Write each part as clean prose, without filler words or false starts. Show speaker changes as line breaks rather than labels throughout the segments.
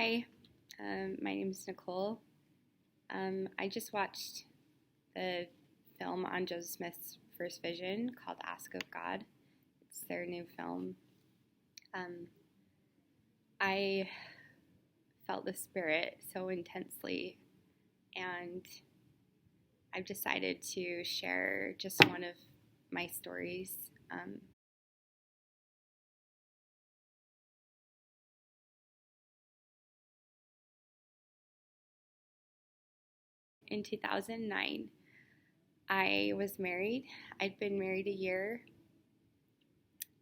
Hi, my name is Nicole. I just watched the film on Joseph Smith's first vision called Ask of God. It's their new film. I felt the Spirit so intensely, and I've decided to share just one of my stories. In 2009, I was married. I'd been married a year.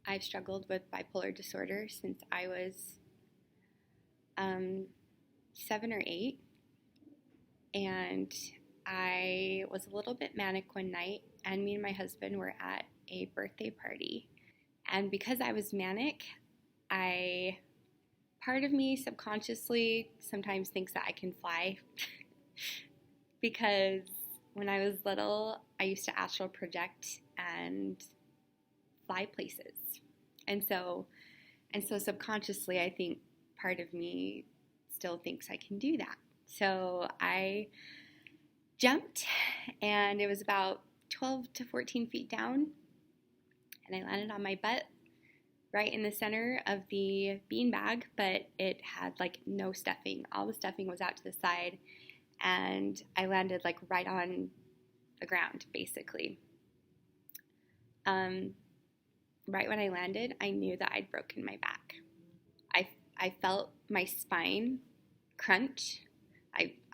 I've struggled with bipolar disorder since I was 7 or 8, and I was a little bit manic one night, and me and my husband were at a birthday party. And because I was manic, part of me subconsciously sometimes thinks that I can fly because when I was little, I used to astral project and fly places. And so subconsciously, I think part of me still thinks I can do that. So I jumped, and it was about 12 to 14 feet down, and I landed on my butt right in the center of the beanbag, but it had like no stuffing. All the stuffing was out to the side, and I landed like right on the ground, basically. Right when I landed, I knew that I'd broken my back. I felt my spine crunch.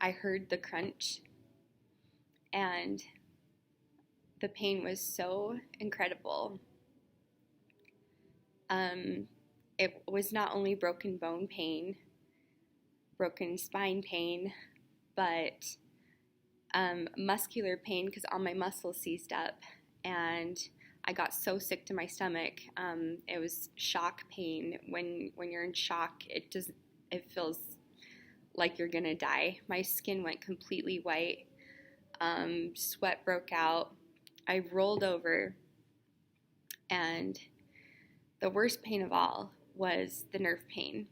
I heard the crunch, and the pain was so incredible. It was not only broken bone pain, broken spine pain, but muscular pain because all my muscles seized up, and I got so sick to my stomach. It was shock pain. When you're in shock, it feels like you're gonna die. My skin went completely white. Sweat broke out. I rolled over, and the worst pain of all was the nerve pain.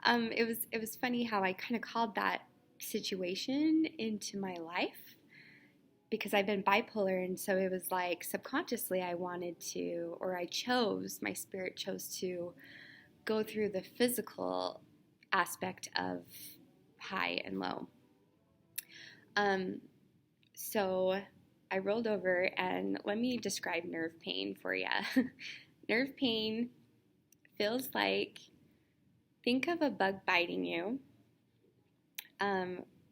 It was funny how I kind of called that situation into my life because I've been bipolar, and so it was like subconsciously I wanted to, or my spirit chose to go through the physical aspect of high and low. So I rolled over, and let me describe nerve pain for you. Nerve pain feels like, think of a bug biting you,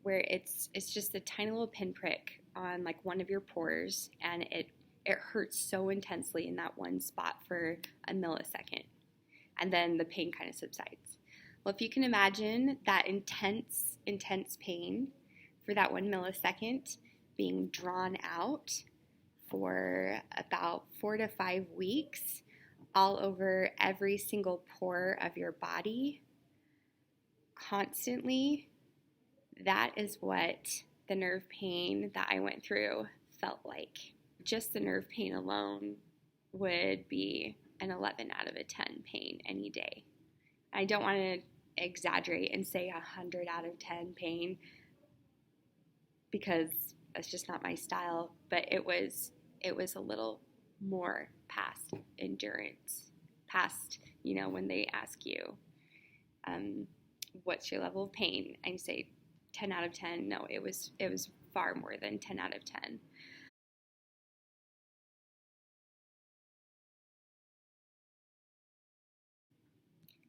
where it's just a tiny little pinprick on like one of your pores, and it hurts so intensely in that one spot for a millisecond, and then the pain kind of subsides. Well, if you can imagine that intense pain for that 1 millisecond being drawn out for about 4 to 5 weeks all over every single pore of your body constantly, that is what the nerve pain that I went through felt like. Just the nerve pain alone would be an 11 out of a 10 pain any day. I don't want to exaggerate and say 100 out of 10 pain because that's just not my style, but it was a little more past endurance, past, when they ask you, what's your level of pain, and you say 10 out of 10. No, it was far more than 10 out of 10.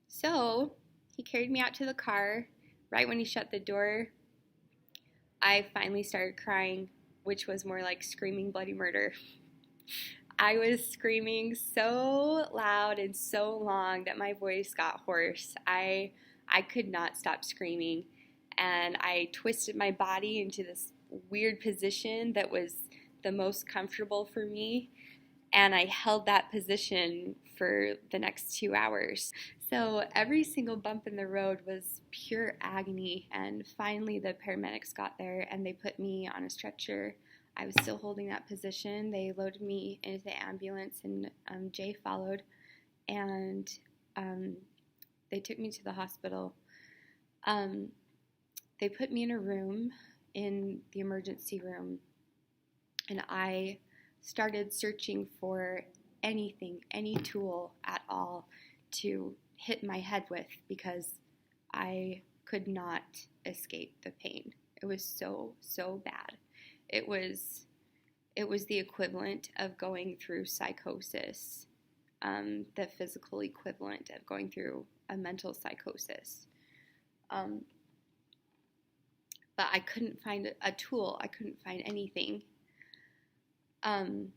So he carried me out to the car. Right when he shut the door, I finally started crying, which was more like screaming bloody murder. I was screaming so loud and so long that my voice got hoarse. I could not stop screaming, and I twisted my body into this weird position that was the most comfortable for me, and I held that position for the next 2 hours. So every single bump in the road was pure agony, and finally the paramedics got there and they put me on a stretcher. I was still holding that position. They loaded me into the ambulance, and Jay followed, and they took me to the hospital. Um, they put me in a room, in the emergency room, and I started searching for anything, any tool at all to hit my head with because I could not escape the pain. It was so, so bad. It was the equivalent of going through psychosis, the physical equivalent of going through a mental psychosis. But I couldn't find a tool. I couldn't find anything. And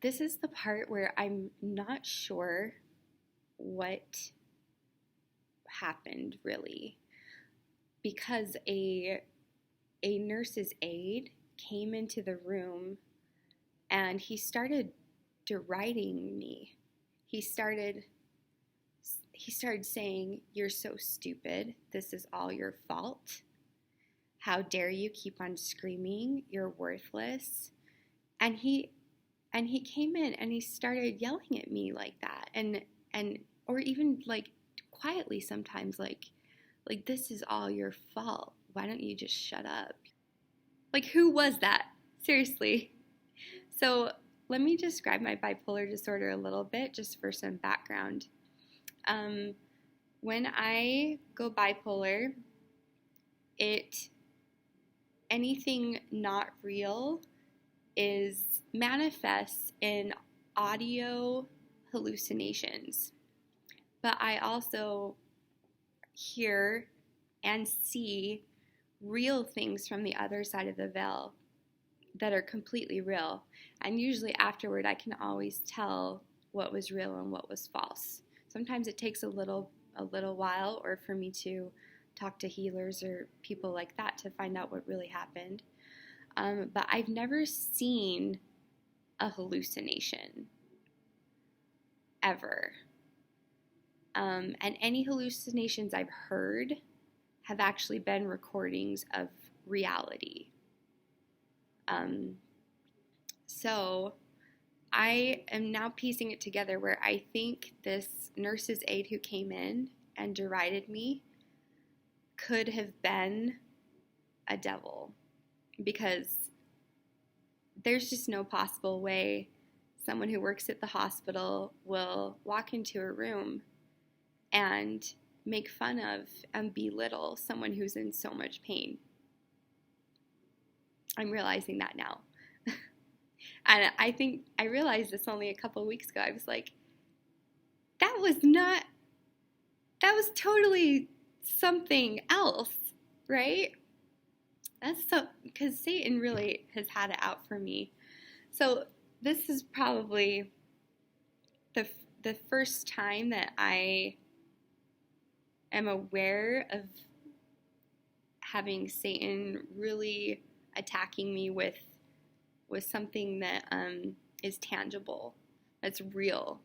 this is the part where I'm not sure what happened really, because a nurse's aide came into the room and he started deriding me. He started saying, "You're so stupid. This is all your fault. How dare you keep on screaming? You're worthless." And he came in and he started yelling at me like that, and or even like quietly sometimes, like "This is all your fault. Why don't you just shut up?" Like, who was that? Seriously. So let me describe my bipolar disorder a little bit, just for some background. When I go bipolar, anything not real is manifests in audio hallucinations. But I also hear and see real things from the other side of the veil that are completely real. And usually afterward, I can always tell what was real and what was false. Sometimes it takes a little while, or for me to talk to healers or people like that to find out what really happened. But I've never seen a hallucination, ever. And any hallucinations I've heard have actually been recordings of reality. So I am now piecing it together where I think this nurse's aide who came in and derided me could have been a devil, because there's just no possible way someone who works at the hospital will walk into a room and make fun of and belittle someone who's in so much pain. I'm realizing that now. And I think I realized this only a couple weeks ago. I was like, that was totally something else, right? That's so, because Satan really has had it out for me. So this is probably the first time that I am aware of having Satan really attacking me with something that is tangible, that's real.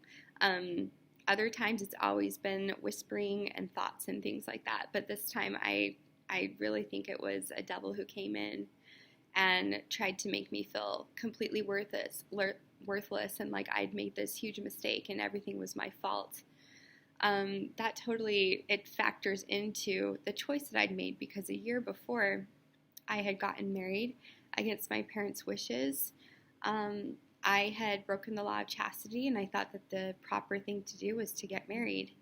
Other times it's always been whispering and thoughts and things like that. But this time I really think it was a devil who came in and tried to make me feel completely worthless, and like I'd made this huge mistake and everything was my fault. That totally, it factors into the choice that I'd made, because a year before I had gotten married against my parents' wishes. I had broken the law of chastity, and I thought that the proper thing to do was to get married.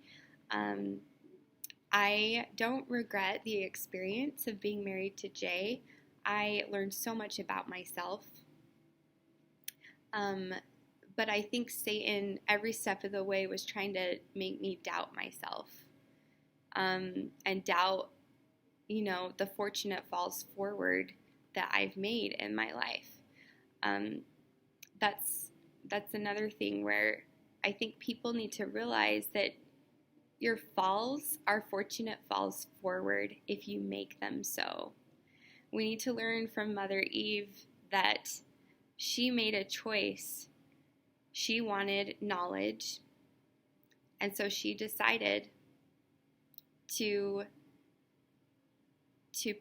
I don't regret the experience of being married to Jay. I learned so much about myself. But I think Satan, every step of the way, was trying to make me doubt myself, and doubt, the fortunate falls forward that I've made in my life. That's another thing where I think people need to realize that your falls are fortunate falls forward if you make them so. We need to learn from Mother Eve that she made a choice. She wanted knowledge, and so she decided to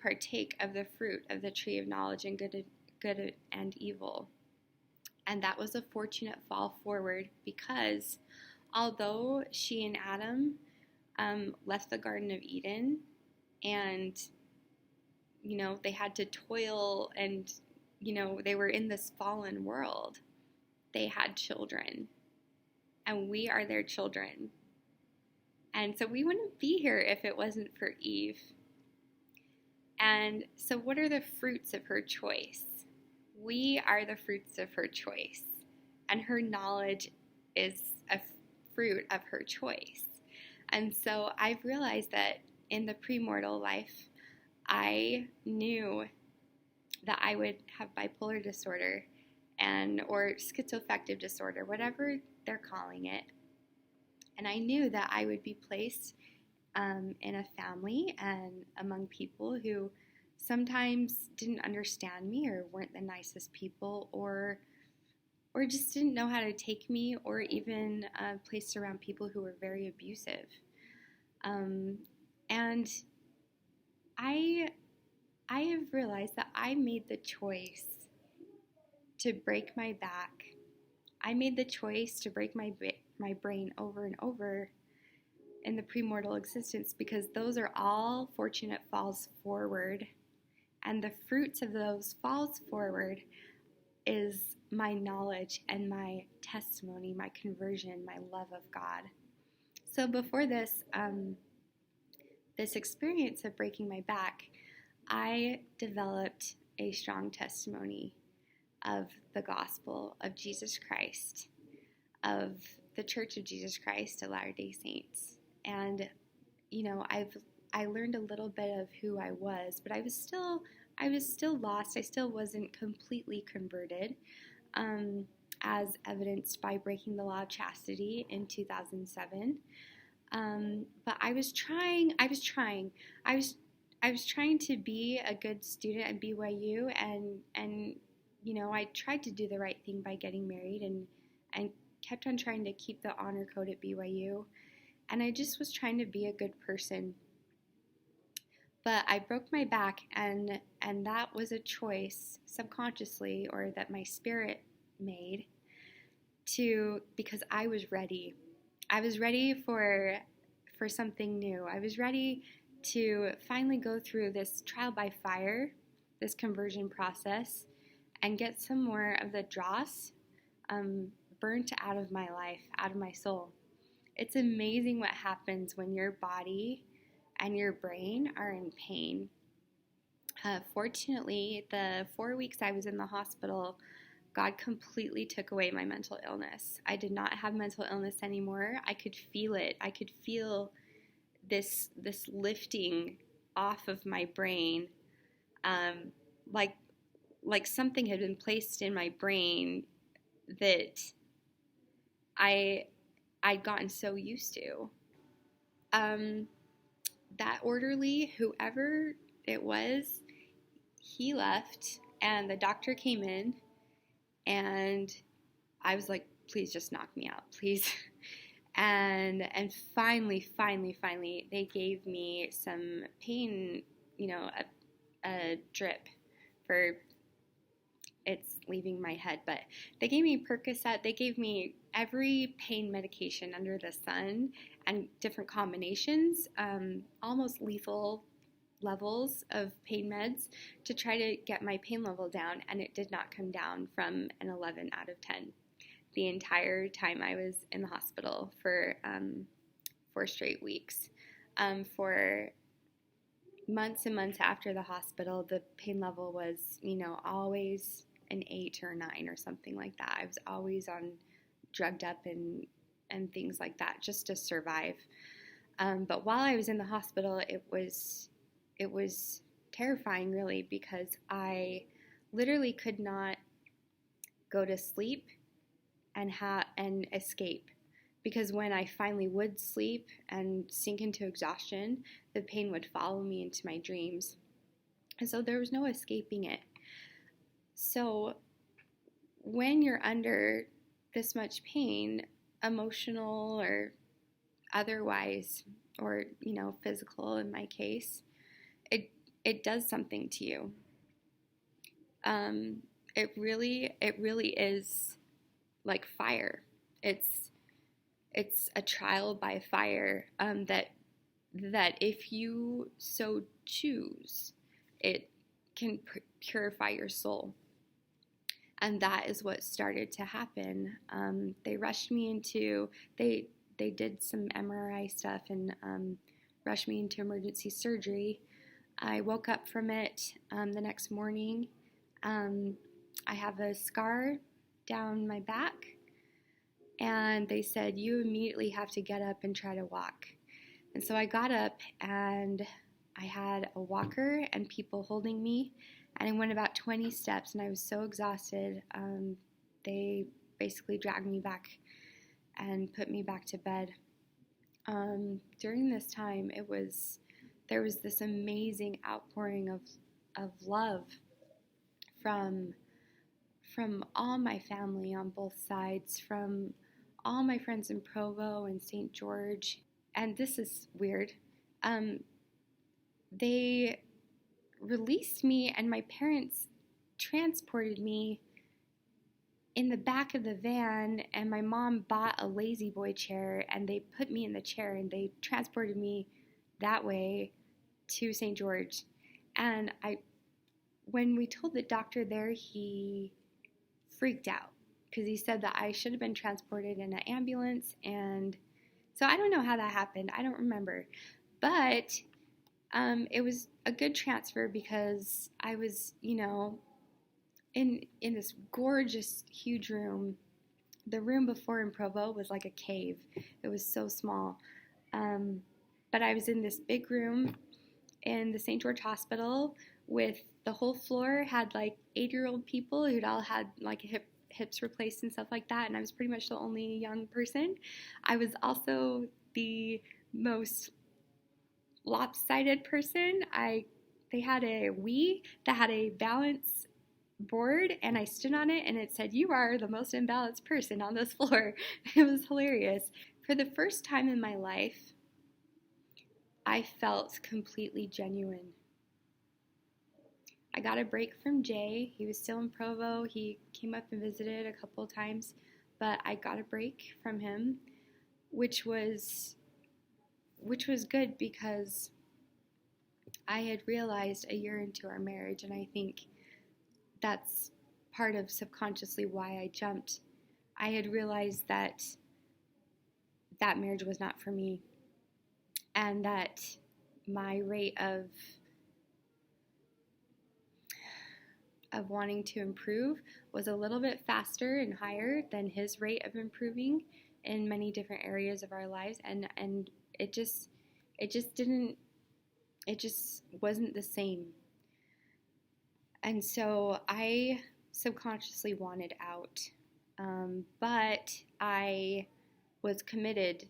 partake of the fruit of the tree of knowledge and good and evil. And that was a fortunate fall forward, because although she and Adam left the Garden of Eden, and, they had to toil, and, they were in this fallen world. They had children, and we are their children. And so we wouldn't be here if it wasn't for Eve. And so what are the fruits of her choice? We are the fruits of her choice. And her knowledge is a fruit of her choice. And so I've realized that in the premortal life, I knew that I would have bipolar disorder or schizoaffective disorder, whatever they're calling it. And I knew that I would be placed in a family and among people who sometimes didn't understand me or weren't the nicest people, or just didn't know how to take me, or even placed around people who were very abusive. And I have realized that I made the choice to break my back. I made the choice to break my brain over and over in the premortal existence, because those are all fortunate falls forward. And the fruits of those falls forward is my knowledge and my testimony, my conversion, my love of God. So before this experience of breaking my back, I developed a strong testimony of the gospel of Jesus Christ, of the Church of Jesus Christ of Latter-day Saints. And, I learned a little bit of who I was, but I was still lost. I still wasn't completely converted, as evidenced by breaking the law of chastity in 2007. But I was trying to be a good student at BYU, and I tried to do the right thing by getting married, and kept on trying to keep the honor code at BYU. And I just was trying to be a good person. But I broke my back, and that was a choice subconsciously, or that my spirit made, because I was ready. I was ready for something new. I was ready to finally go through this trial by fire, this conversion process, and get some more of the dross burnt out of my life, out of my soul. It's amazing what happens when your body and your brain are in pain. Fortunately, the 4 weeks I was in the hospital, God completely took away my mental illness. I did not have mental illness anymore. I could feel it. I could feel this lifting off of my brain, like something had been placed in my brain that I'd gotten so used to. That orderly, whoever it was, he left, and the doctor came in, and I was like, please just knock me out, please. And finally, they gave me some pain, a drip for, it's leaving my head, but they gave me Percocet. They gave me every pain medication under the sun, and different combinations, almost lethal levels of pain meds, to try to get my pain level down, and it did not come down from an 11 out of 10 the entire time I was in the hospital for 4 straight weeks. For months and months after the hospital, the pain level was, always an 8 or 9 or something like that. I was always drugged up and things like that just to survive. But while I was in the hospital, it was terrifying, really, because I literally could not go to sleep and escape, because when I finally would sleep and sink into exhaustion, the pain would follow me into my dreams, and so there was no escaping it. So when you're under this much pain, emotional or otherwise, or physical in my case, it does something to you. It really is like fire. It's a trial by fire that that if you so choose, it can purify your soul. And that is what started to happen. They rushed me into, they did some MRI stuff and rushed me into emergency surgery. I woke up from it the next morning. I have a scar down my back, and they said, you immediately have to get up and try to walk. And so I got up, and I had a walker and people holding me, and I went about 20 steps, and I was so exhausted. They basically dragged me back and put me back to bed. During this time, there was this amazing outpouring of love from all my family on both sides, from all my friends in Provo and St. George. And this is weird. They released me, and my parents transported me in the back of the van, and my mom bought a lazy boy chair, and they put me in the chair, and they transported me that way to St. George. And when we told the doctor there, he freaked out because he said that I should have been transported in an ambulance. And so I don't know how that happened. I don't remember. But it was a good transfer because I was, in this gorgeous, huge room. The room before in Provo was like a cave. It was so small. But I was in this big room in the St. George Hospital with the whole floor had like 8-year-old people who'd all had like hips replaced and stuff like that. And I was pretty much the only young person. I was also the most lopsided person. They had a Wii that had a balance board, and I stood on it, and it said, "You are the most imbalanced person on this floor." It was hilarious. For the first time in my life, I felt completely genuine. I got a break from Jay. He was still in Provo. He came up and visited a couple of times, but I got a break from him, which was good because I had realized a year into our marriage, and I think that's part of subconsciously why I jumped. I had realized that marriage was not for me, and that my rate of wanting to improve was a little bit faster and higher than his rate of improving in many different areas of our lives, and it just wasn't the same. And so I subconsciously wanted out, but I was committed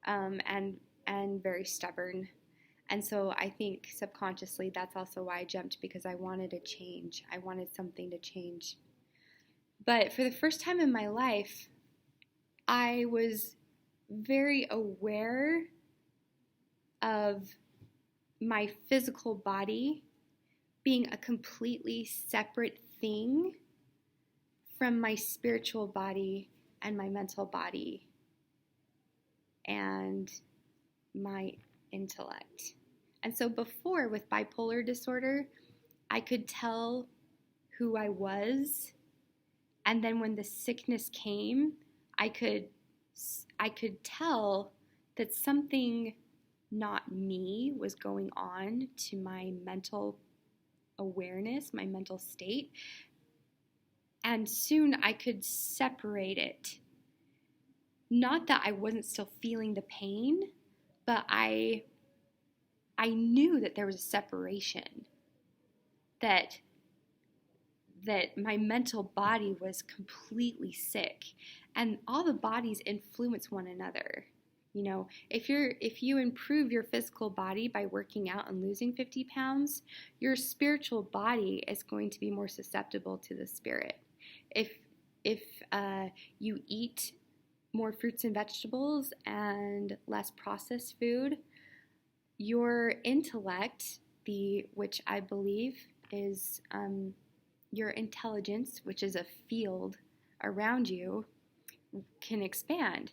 and very stubborn. And so I think subconsciously that's also why I jumped, because I wanted a change. I wanted something to change. But for the first time in my life, I was very aware of my physical body being a completely separate thing from my spiritual body and my mental body and my intellect. And so before, with bipolar disorder, I could tell who I was, and then when the sickness came, I could tell that something not me was going on to my mental awareness, my mental state, and soon I could separate it. Not that I wasn't still feeling the pain, but I knew that there was a separation, that my mental body was completely sick, and all the bodies influence one another. If you improve your physical body by working out and losing 50 pounds, your spiritual body is going to be more susceptible to the spirit. If you eat more fruits and vegetables and less processed food, your intellect, which I believe is your intelligence, which is a field around you, can expand.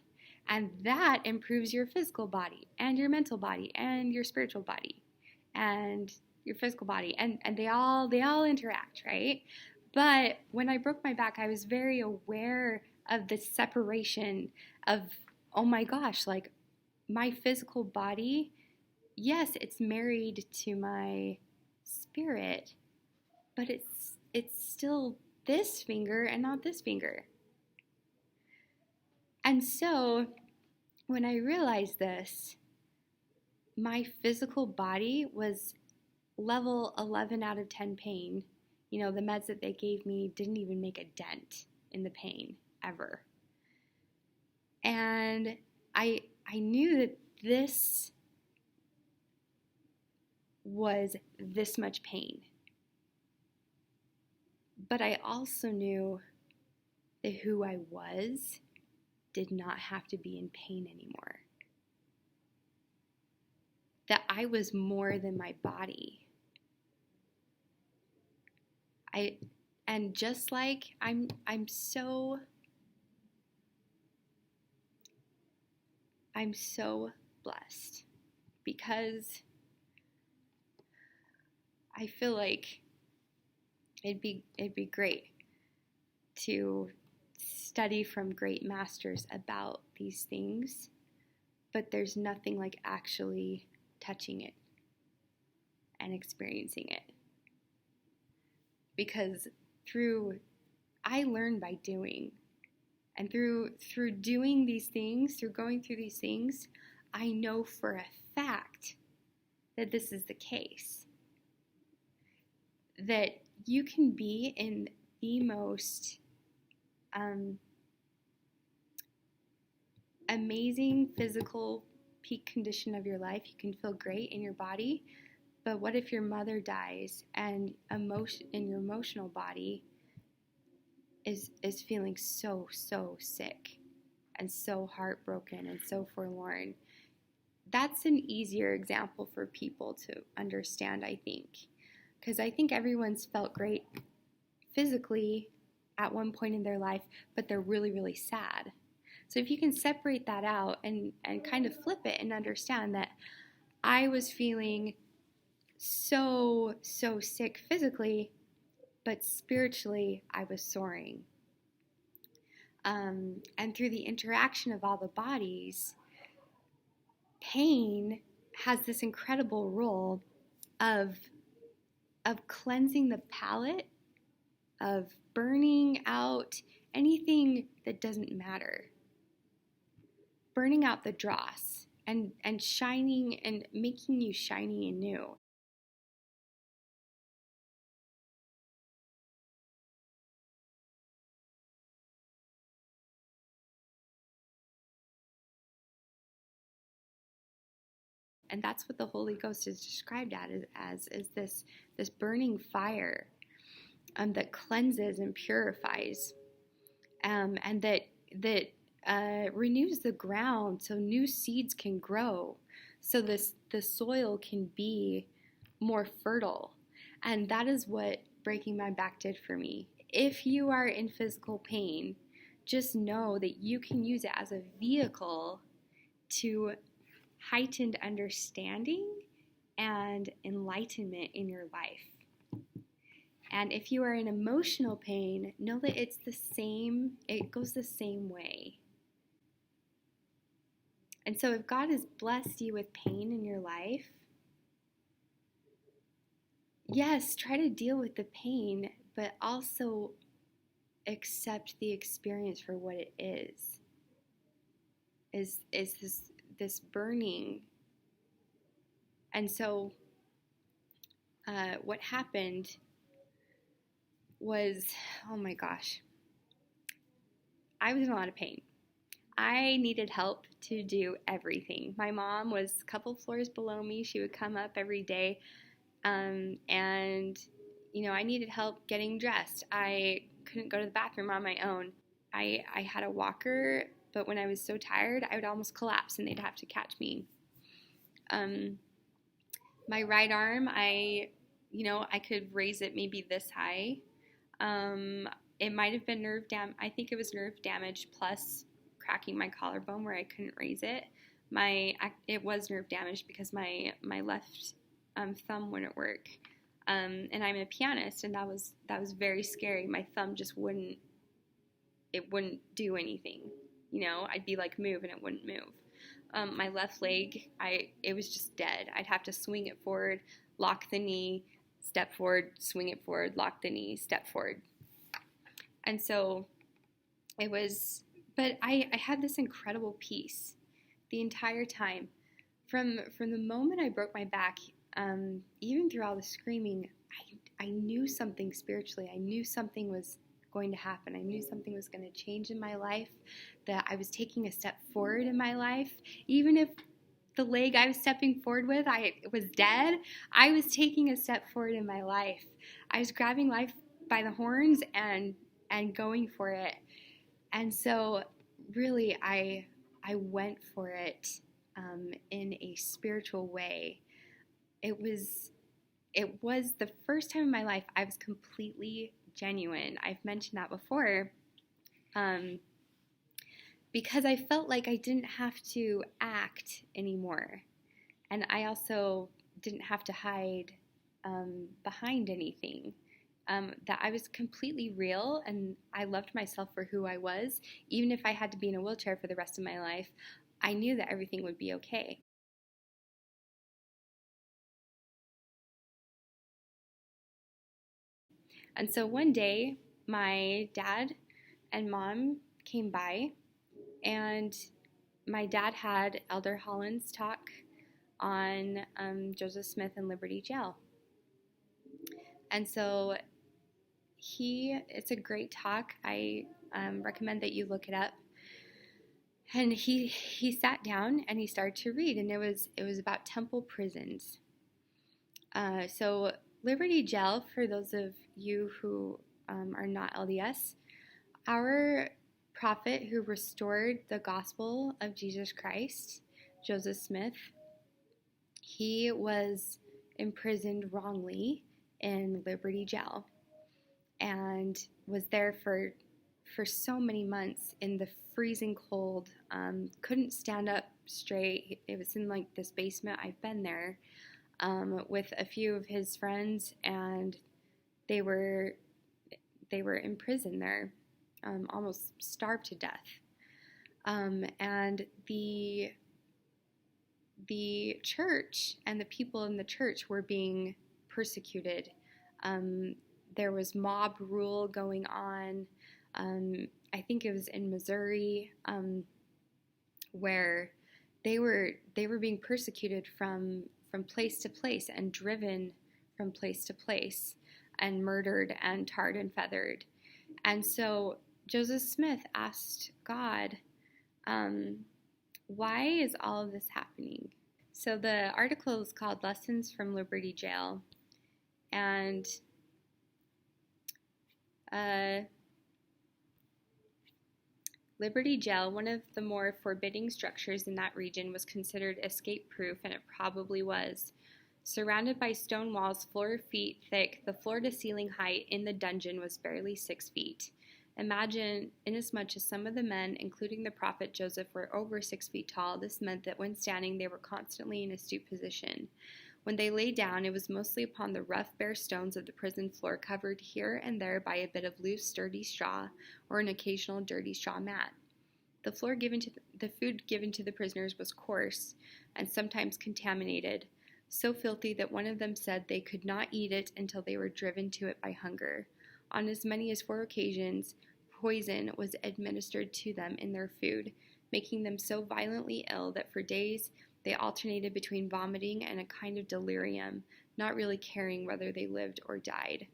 And that improves your physical body and your mental body and your spiritual body and your physical body. And they all interact, right? But when I broke my back, I was very aware of the separation of, oh my gosh, like my physical body, yes, it's married to my spirit, but it's still this finger and not this finger. And so when I realized this, my physical body was level 11 out of 10 pain. You know, the meds that they gave me didn't even make a dent in the pain ever. And I knew that this was this much pain. But I also knew that who I was did not have to be in pain anymore. That I was more than my body. And just like I'm so blessed because I feel like it'd be great to study from great masters about these things, but there's nothing like actually touching it and experiencing it. Because I learn by doing. And through doing these things, through going through these things, I know for a fact that this is the case. That you can be in the most amazing physical peak condition of your life. You can feel great in your body, but what if your mother dies and your emotional body is feeling so sick and so heartbroken and so forlorn? That's an easier example for people to understand, I think, because I think everyone's felt great physically at one point in their life, but they're really sad. So if you can separate that out and kind of flip it and understand that I was feeling so sick physically, but spiritually I was soaring. And through the interaction of all the bodies, pain has this incredible role of cleansing the palate, of burning out anything that doesn't matter, burning out the dross, and shining and making you shiny and new. And that's what the Holy Ghost is described as this burning fire that cleanses and purifies, and that renews the ground so new seeds can grow, so the soil can be more fertile. And that is what breaking my back did for me. If you are in physical pain, just know that you can use it as a vehicle to heightened understanding and enlightenment in your life. And if you are in emotional pain, know that it goes the same way. And so if God has blessed you with pain in your life, yes, try to deal with the pain, but also accept the experience for what it is this burning. And so what happened was, oh my gosh, I was in a lot of pain. I needed help to do everything. My mom was a couple floors below me. She would come up every day, and I needed help getting dressed. I couldn't go to the bathroom on my own. I had a walker, but when I was so tired, I would almost collapse and they'd have to catch me. My right arm, I could raise it maybe this high. It might have been I think it was nerve damage plus cracking my collarbone where I couldn't raise it. It was nerve damage because my left thumb wouldn't work, and I'm a pianist, and that was very scary. My thumb just wouldn't do anything. I'd be like, move, and it wouldn't move. My left leg, it was just dead. I'd have to swing it forward, lock the knee, step forward, swing it forward, lock the knee, step forward. And so but I had this incredible peace the entire time. From the moment I broke my back, even through all the screaming, I knew something spiritually. I knew something was going to happen. I knew something was going to change in my life, that I was taking a step forward in my life. Even if the leg I was stepping forward with, I was dead, I was taking a step forward in my life. I was grabbing life by the horns and going for it. And so really I went for it in a spiritual way. It was the first time in my life I was completely genuine. I've mentioned that before, because I felt like I didn't have to act anymore. And I also didn't have to hide behind anything. That I was completely real, and I loved myself for who I was. Even if I had to be in a wheelchair for the rest of my life, I knew that everything would be okay. And so one day, my dad and mom came by, and my dad had Elder Holland's talk on Joseph Smith and Liberty Jail. And so it's a great talk. I recommend that you look it up. And he sat down and he started to read, and it was about temple prisons. So Liberty Jail, for those of you who are not LDS, our prophet who restored the gospel of Jesus Christ, Joseph Smith, he was imprisoned wrongly in Liberty Jail and was there for so many months in the freezing cold, couldn't stand up straight. It was in like this basement. I've been there with a few of his friends, and they were in prison there, almost starved to death. And the church and the people in the church were being persecuted. There was mob rule going on. I think it was in Missouri, where they were being persecuted from place to place and driven from place to place and murdered and tarred and feathered. And so Joseph Smith asked God, why is all of this happening? So the article is called Lessons from Liberty Jail. And Liberty Jail, one of the more forbidding structures in that region, was considered escape-proof, and it probably was. Surrounded by stone walls 4 feet thick, the floor-to-ceiling height in the dungeon was barely 6 feet. Imagine, inasmuch as some of the men, including the prophet Joseph, were over 6 feet tall, this meant that when standing they were constantly in a stoop position. When they lay down, it was mostly upon the rough, bare stones of the prison floor, covered here and there by a bit of loose, sturdy straw or an occasional dirty straw mat. The food given to the prisoners was coarse and sometimes contaminated, so filthy that one of them said they could not eat it until they were driven to it by hunger. On as many as 4 occasions, poison was administered to them in their food, making them so violently ill that for days they alternated between vomiting and a kind of delirium, not really caring whether they lived or died.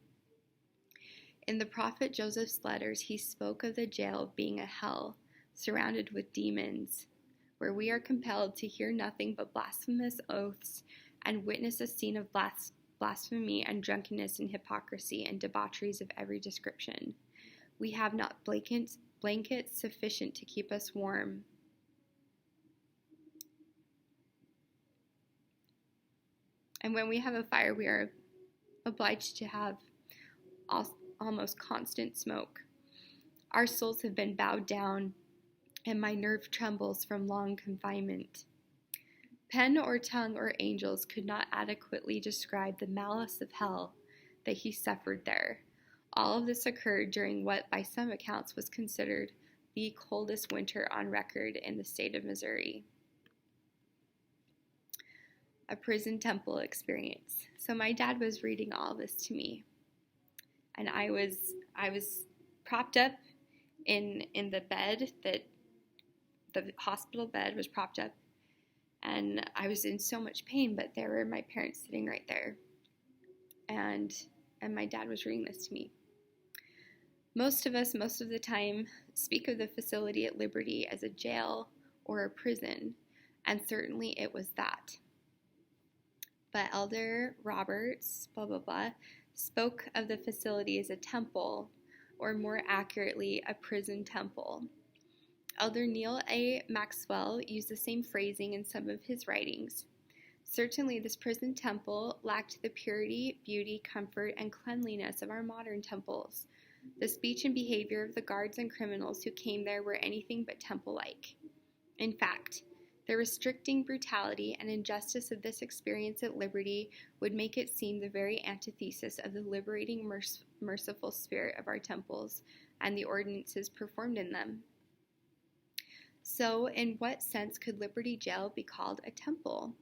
In the prophet Joseph's letters, he spoke of the jail being a hell, surrounded with demons, where we are compelled to hear nothing but blasphemous oaths and witness a scene of blasphemy and drunkenness and hypocrisy and debaucheries of every description. We have not blankets sufficient to keep us warm. And when we have a fire, we are obliged to have almost constant smoke. Our souls have been bowed down and my nerve trembles from long confinement. Pen or tongue or angels could not adequately describe the malice of hell that he suffered there. All of this occurred during what, by some accounts, was considered the coldest winter on record in the state of Missouri. A prison temple experience. So my dad was reading all this to me, and I was propped up in the bed, that the hospital bed was propped up, and I was in so much pain, but there were my parents sitting right there, and my dad was reading this to me. Most of us, most of the time, speak of the facility at Liberty as a jail or a prison, and certainly it was that. But Elder Roberts, spoke of the facility as a temple, or more accurately, a prison temple. Elder Neil A. Maxwell used the same phrasing in some of his writings. Certainly, this prison temple lacked the purity, beauty, comfort, and cleanliness of our modern temples. The speech and behavior of the guards and criminals who came there were anything but temple-like. In fact, the restricting brutality and injustice of this experience at Liberty would make it seem the very antithesis of the liberating, merciful spirit of our temples and the ordinances performed in them. So, in what sense could Liberty Jail be called a temple?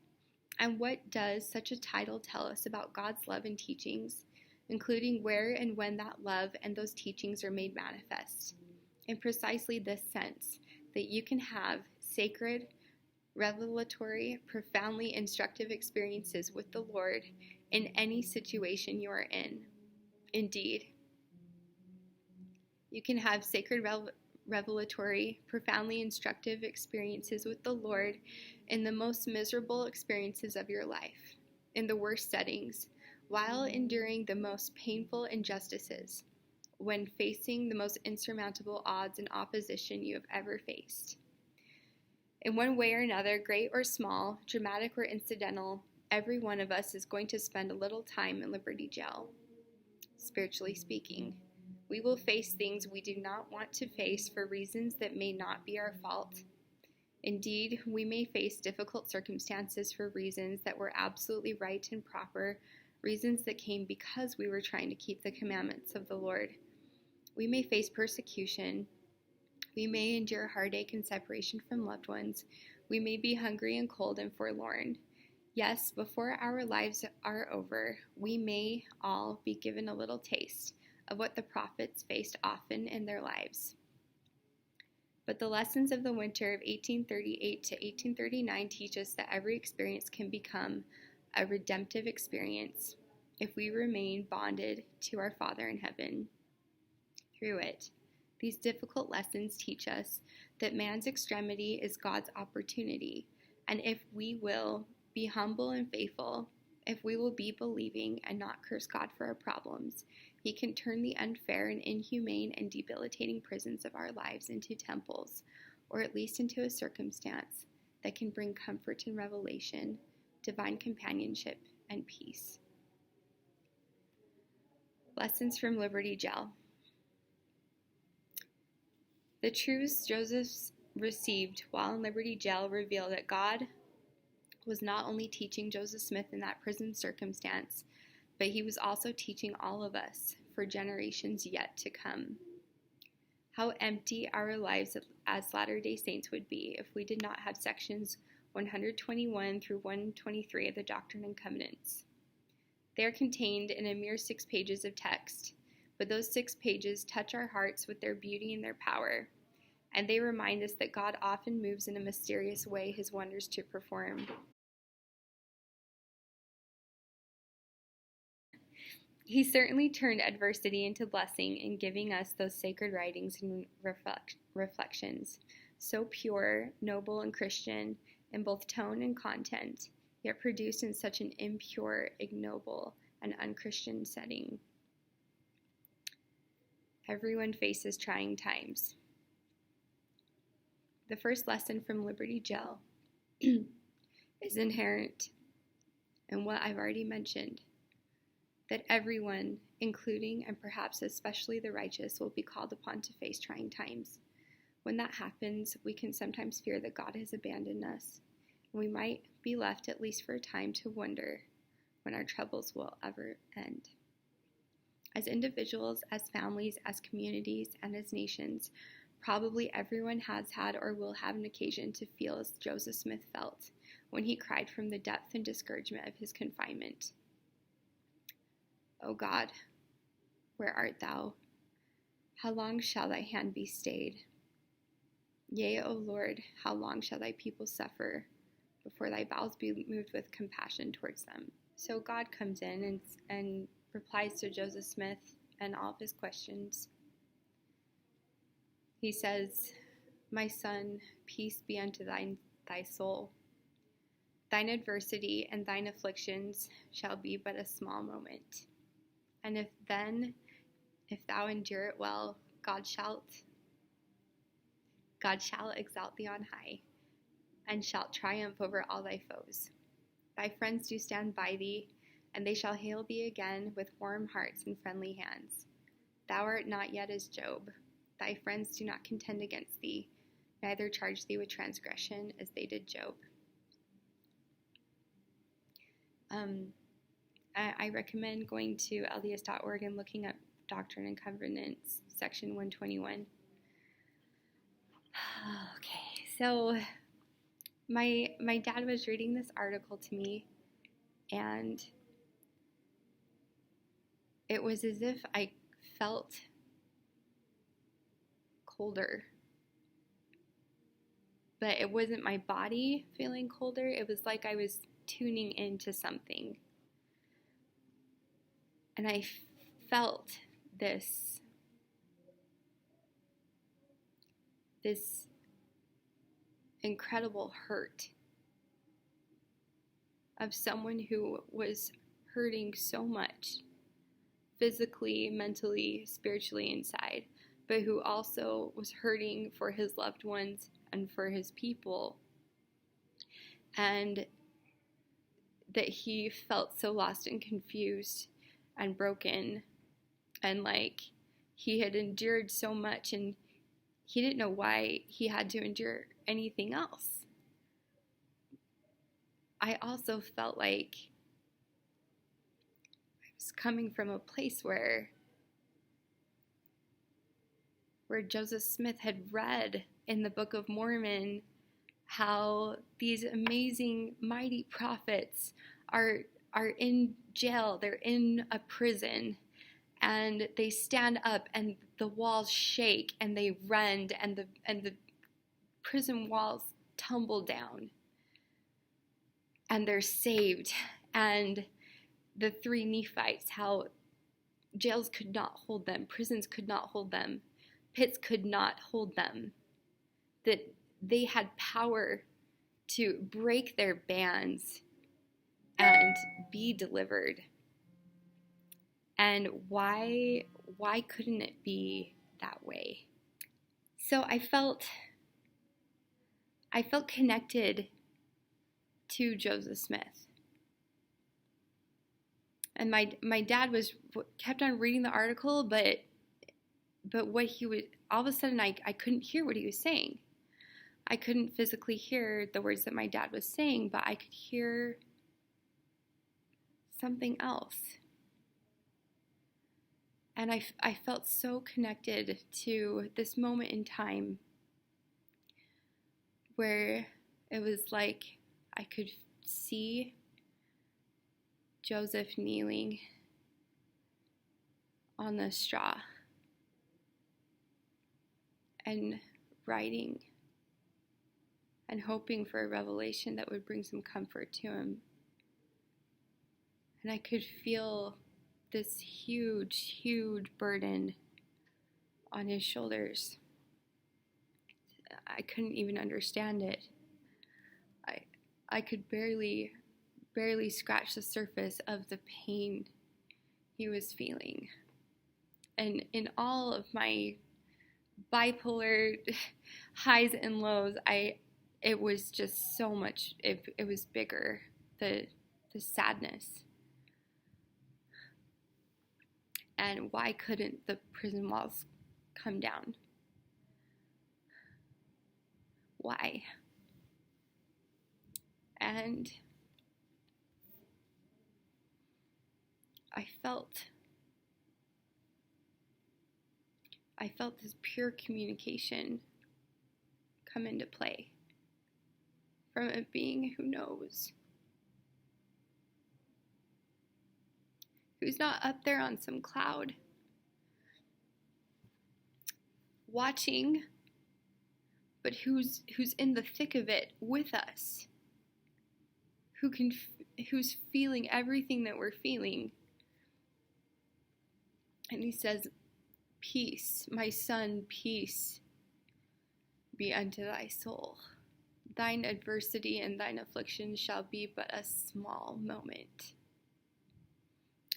And what does such a title tell us about God's love and teachings, including where and when that love and those teachings are made manifest? In precisely this sense, that you can have sacred, revelatory, profoundly instructive experiences with the Lord in any situation you are in. Indeed, you can have sacred, revelatory, profoundly instructive experiences with the Lord in the most miserable experiences of your life, in the worst settings, while enduring the most painful injustices, when facing the most insurmountable odds and opposition you have ever faced. In one way or another, great or small, dramatic or incidental, every one of us is going to spend a little time in Liberty Jail. Spiritually speaking, we will face things we do not want to face for reasons that may not be our fault. Indeed, we may face difficult circumstances for reasons that were absolutely right and proper, reasons that came because we were trying to keep the commandments of the Lord. We may face persecution. We may endure heartache and separation from loved ones. We may be hungry and cold and forlorn. Yes, before our lives are over, we may all be given a little taste of what the prophets faced often in their lives. But the lessons of the winter of 1838 to 1839 teach us that every experience can become a redemptive experience if we remain bonded to our Father in heaven. Through it, these difficult lessons teach us that man's extremity is God's opportunity, and if we will be humble and faithful, if we will be believing and not curse God for our problems, He can turn the unfair and inhumane and debilitating prisons of our lives into temples, or at least into a circumstance that can bring comfort and revelation, divine companionship, and peace. Lessons from Liberty Jail. The truths Joseph received while in Liberty Jail reveal that God was not only teaching Joseph Smith in that prison circumstance, but He was also teaching all of us for generations yet to come. How empty our lives as Latter-day Saints would be if we did not have sections 121 through 123 of the Doctrine and Covenants. They are contained in a mere 6 pages of text, but those 6 pages touch our hearts with their beauty and their power, and they remind us that God often moves in a mysterious way His wonders to perform. He certainly turned adversity into blessing in giving us those sacred writings and reflections, so pure, noble, and Christian in both tone and content, yet produced in such an impure, ignoble, and unchristian setting. Everyone faces trying times. The first lesson from Liberty Jail is inherent in what I've already mentioned, that everyone, including and perhaps especially the righteous, will be called upon to face trying times. When that happens, we can sometimes fear that God has abandoned us. We might be left, at least for a time, to wonder when our troubles will ever end. As individuals, as families, as communities, and as nations, probably everyone has had or will have an occasion to feel as Joseph Smith felt when he cried from the depth and discouragement of his confinement. O God, where art thou? How long shall thy hand be stayed? Yea, O Lord, how long shall thy people suffer before thy bowels be moved with compassion towards them? So God comes in and replies to Joseph Smith and all of his questions. He says, My son, peace be unto thy soul. Thine adversity and thine afflictions shall be but a small moment. And if thou endure it well, God shall exalt thee on high, and shalt triumph over all thy foes. Thy friends do stand by thee, and they shall hail thee again with warm hearts and friendly hands. Thou art not yet as Job. Thy friends do not contend against thee, neither charge thee with transgression as they did Job. I recommend going to LDS.org and looking up Doctrine and Covenants, section 121. Okay, so my dad was reading this article to me, and it was as if I felt colder. But it wasn't my body feeling colder. It was like I was tuning into something. And I felt this incredible hurt of someone who was hurting so much, physically, mentally, spiritually inside, but who also was hurting for his loved ones and for his people. And that he felt so lost and confused and broken, and like he had endured so much and he didn't know why he had to endure anything else. I also felt like I was coming from a place where Joseph Smith had read in the Book of Mormon how these amazing, mighty prophets are in jail, they're in a prison, and they stand up and the walls shake and they rend and the prison walls tumble down and they're saved. And the three Nephites, how jails could not hold them, prisons could not hold them, pits could not hold them, that they had power to break their bands and be delivered. And why couldn't it be that way? So I felt connected to Joseph Smith. And my dad kept on reading the article, but what he would, all of a sudden I couldn't hear what he was saying. I couldn't physically hear the words that my dad was saying, but I could hear something else. And I felt so connected to this moment in time where it was like I could see Joseph kneeling on the straw and writing and hoping for a revelation that would bring some comfort to him. And I could feel this huge, huge burden on his shoulders. I couldn't even understand it. I could barely scratch the surface of the pain he was feeling. And in all of my bipolar highs and lows, it was just so much, it was bigger, the sadness. And why couldn't the prison walls come down? why. And I felt this pure communication come into play from a being who knows, who's not up there on some cloud watching, but who's in the thick of it with us, who's feeling everything that we're feeling. And he says, peace, my son, peace be unto thy soul. Thine adversity and thine affliction shall be but a small moment.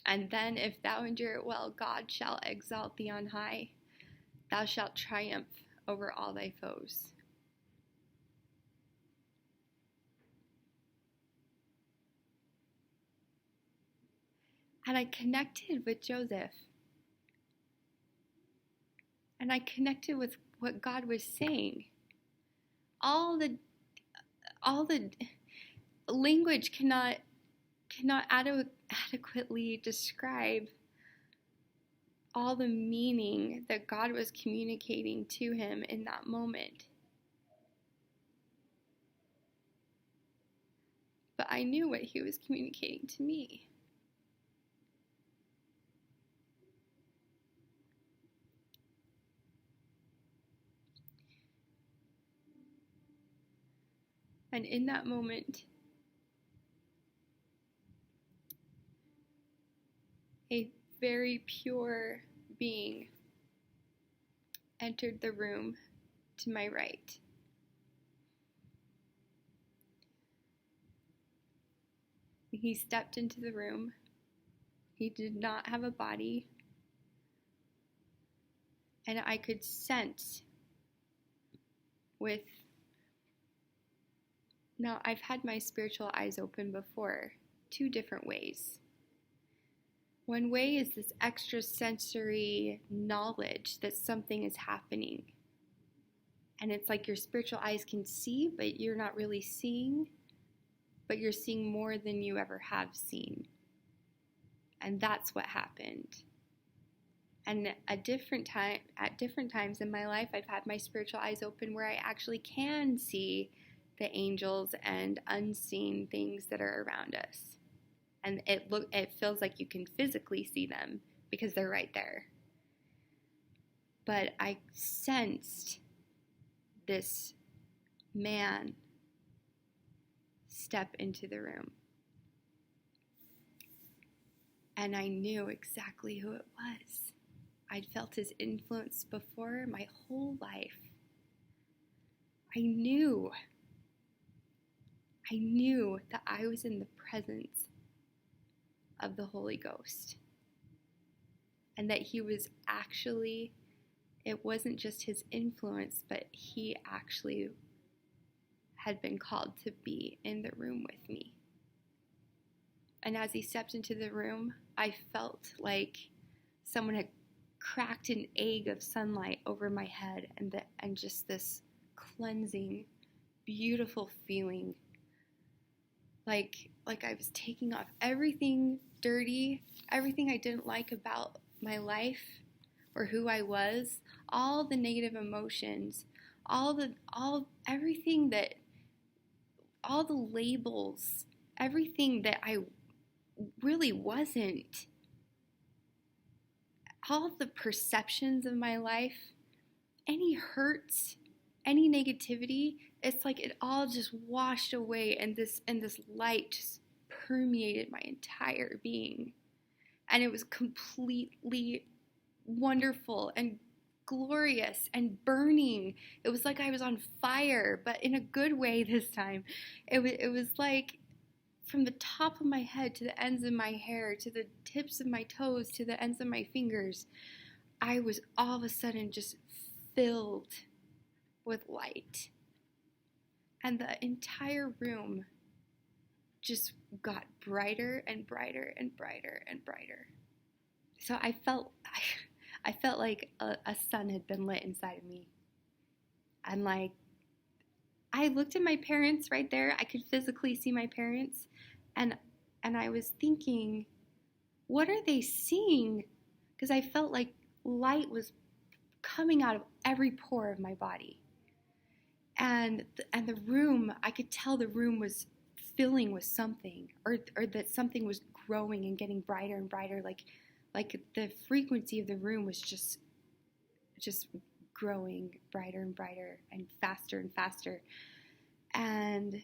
And then if thou endure it well, God shall exalt thee on high. Thou shalt triumph over all thy foes. And I connected with Joseph. And I connected with what God was saying. All the language cannot adequately describe all the meaning that God was communicating to him in that moment. But I knew what he was communicating to me. And in that moment, a very pure being entered the room to my right. He stepped into the room. He did not have a body. And I could sense now I've had my spiritual eyes open before, 2 different ways. One way is this extrasensory knowledge that something is happening. And it's like your spiritual eyes can see, but you're not really seeing, but you're seeing more than you ever have seen. And that's what happened. And at different times in my life, I've had my spiritual eyes open where I actually can see the angels and unseen things that are around us. And it feels like you can physically see them because they're right there. But I sensed this man step into the room. And I knew exactly who it was. I'd felt his influence before my whole life. I knew that I was in the presence of the Holy Ghost. And that he was actually, it wasn't just his influence, but he actually had been called to be in the room with me. And as he stepped into the room, I felt like someone had cracked an egg of sunlight over my head, and just this cleansing, beautiful feeling, like I was taking off everything dirty, everything I didn't like about my life or who I was, all the negative emotions, all the labels, everything that I really wasn't, all the perceptions of my life, any hurts, any negativity, it's like it all just washed away, and this light just permeated my entire being. And it was completely wonderful and glorious and burning. It was like I was on fire, but in a good way this time. It was like from the top of my head to the ends of my hair, to the tips of my toes, to the ends of my fingers, I was all of a sudden just filled with light. And the entire room just got brighter and brighter and brighter and brighter. So I felt like a sun had been lit inside of me. And like I looked at my parents right there. I could physically see my parents, and I was thinking, what are they seeing? Because I felt like light was coming out of every pore of my body. And the room, I could tell the room was filling with something, or that something was growing and getting brighter and brighter, like the frequency of the room was just growing brighter and brighter and faster. And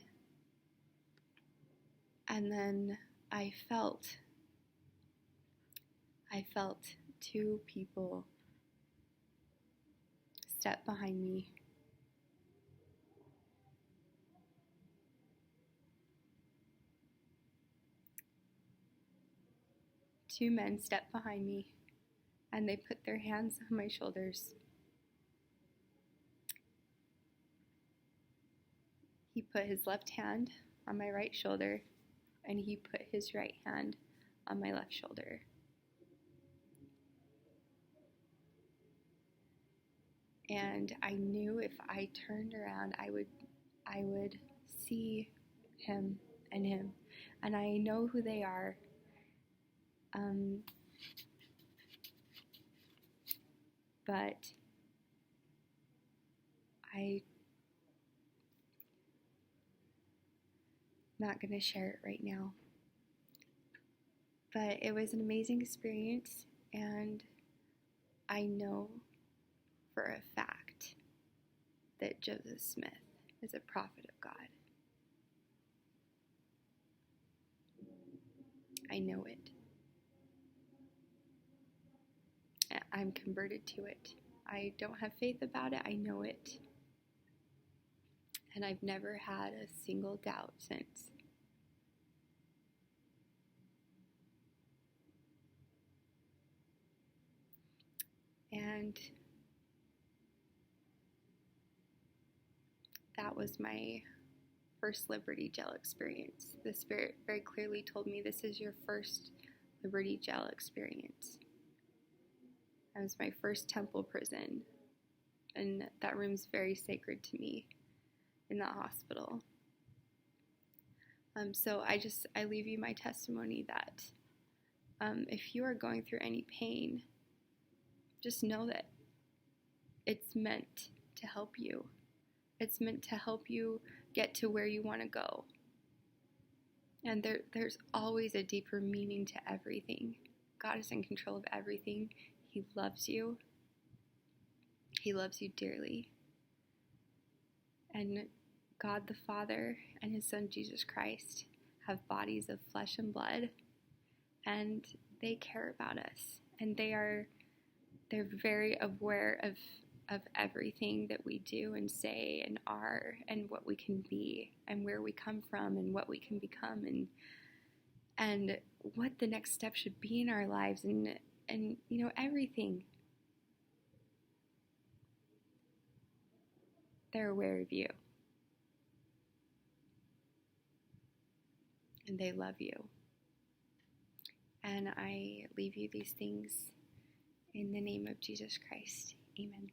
then I felt two people step behind me. Two men stepped behind me, and they put their hands on my shoulders. He put his left hand on my right shoulder, and he put his right hand on my left shoulder. And I knew if I turned around, I would see him. And I know who they are. But I'm not going to share it right now. But it was an amazing experience, and I know for a fact that Joseph Smith is a prophet of God. I know it. I'm converted to it. I don't have faith about it. I know it. And I've never had a single doubt since. And that was my first Liberty Gel experience. The Spirit very clearly told me, this is your first Liberty Gel experience. That was my first temple prison, and that room's very sacred to me in that hospital. So I leave you my testimony that if you are going through any pain, just know that it's meant to help you. It's meant to help you get to where you want to go. And there's always a deeper meaning to everything. God is in control of everything. He loves you. He loves you dearly. And God the Father and His Son Jesus Christ have bodies of flesh and blood, and they care about us. And they're very aware of everything that we do and say and are, and what we can be, and where we come from, and what we can become, and what the next step should be in our lives, and everything. They're aware of you, and they love you. And I leave you these things in the name of Jesus Christ. Amen.